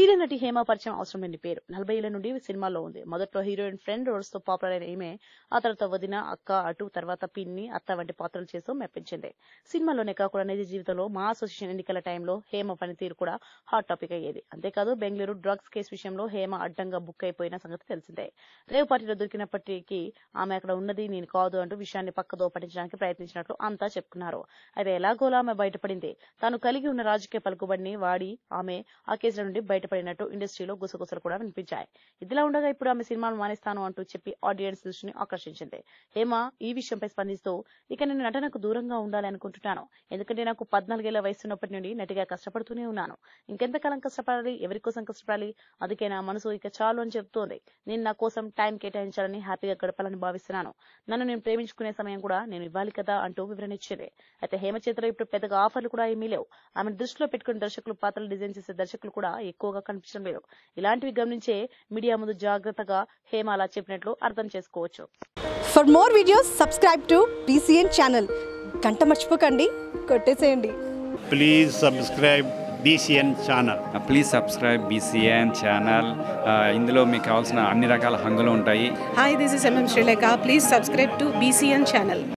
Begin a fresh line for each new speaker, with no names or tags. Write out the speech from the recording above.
Serial నటి హేమ పరిచయం అవసరం లేని పేరు. 40 ఏళ్ల నుండి సినిమాల్లో ఉంది. మొదట్లో హీరోయిన్ ఫ్రెండ్ రోల్స్ తో పాపులర్ అయిన ఈమె ఆ తర్వాత వదిన, అక్క, అటు, తర్వాత పిన్ని, అత్త వంటి పాత్రలు చేస్తూ మెప్పించింది. సినిమాలోనే కాకుండా నిజ జీవితంలో మా అసోసియేషన్ ఎన్నికల టైంలో హేమ పనితీరు కూడా హాట్ టాపిక్ అయ్యేది. అంతేకాదు బెంగళూరు డ్రగ్స్ కేసు విషయంలో హేమ అడ్డంగా బుక్ అయిపోయిన సంగతి తెలిసిందే. రేవ్ పార్టీలో దొరికినప్పటికీ ఆమె అక్కడ ఉన్నది నేను కాదు అంటూ విషయాన్ని పక్కదో పట్టించడానికి ప్రయత్నించినట్లు అంతా చెప్పుకున్నారు. అయితే ఎలాగోలా ఆమె బయటపడింది. తాను కలిగి ఉన్న రాజకీయ పలుకుబడిని వాడి ఆమె ఆ కేసుల నుండి బయటపడినట్టు ఇండస్ట్రీలో గుసగుసలు కూడా వినిపించాయి. ఇదిలా ఉండగా ఇప్పుడు ఆమె సినిమాలు మానేస్తాను అంటూ చెప్పి ఆడియన్స్ దృష్టిని ఆకర్షించింది. హేమ ఈ విషయంపై స్పందిస్తూ, ఇక నేను నటనకు దూరంగా ఉండాలి అనుకుంటున్నాను. ఎందుకంటే నాకు 14 ఏళ్ల వయసున్నప్పటి నుండి నటిగా కష్టపడుతూనే ఉన్నాను. ఇంకెంతకాలం కష్టపడాలి, ఎవరి కోసం కష్టపడాలి, అందుకే నా మనసు ఇక చాలు అని చెబుతోంది. నేను నా కోసం టైం కేటాయించాలని, హ్యాపీగా గడపాలని భావిస్తున్నాను. నన్ను నేను ప్రేమించుకునే సమయం కూడా నేను ఇవ్వాలి కదా అంటూ వివరణ ఇచ్చింది. అయితే హేమ చేతిలో ఇప్పుడు పెద్దగా ఆఫర్లు కూడా ఏమీ లేవు. ఆమెను దృష్టిలో పెట్టుకుని దర్శకులు పాత్రలు డిజైన్ చేసే దర్శకులు కూడా ఎక్కువగా కనిపించడం లేదు. ఇలాంటివి గమనించే మీడియా ముందు జాగ్రత్తగా హేమ అలా చెప్పినట్లు అర్థం చేసుకోవచ్చు.
For more videos subscribe to BCN channel. గంట మర్చిపోకండి, కొట్టేసేయండి.
Please subscribe BCN channel.
Please subscribe BCN channel. ఇందులో మీకు కావాల్సిన అన్ని రకాల హంగులు ఉంటాయి.
Hi, this is MM Sri Lanka. Please subscribe to BCN channel.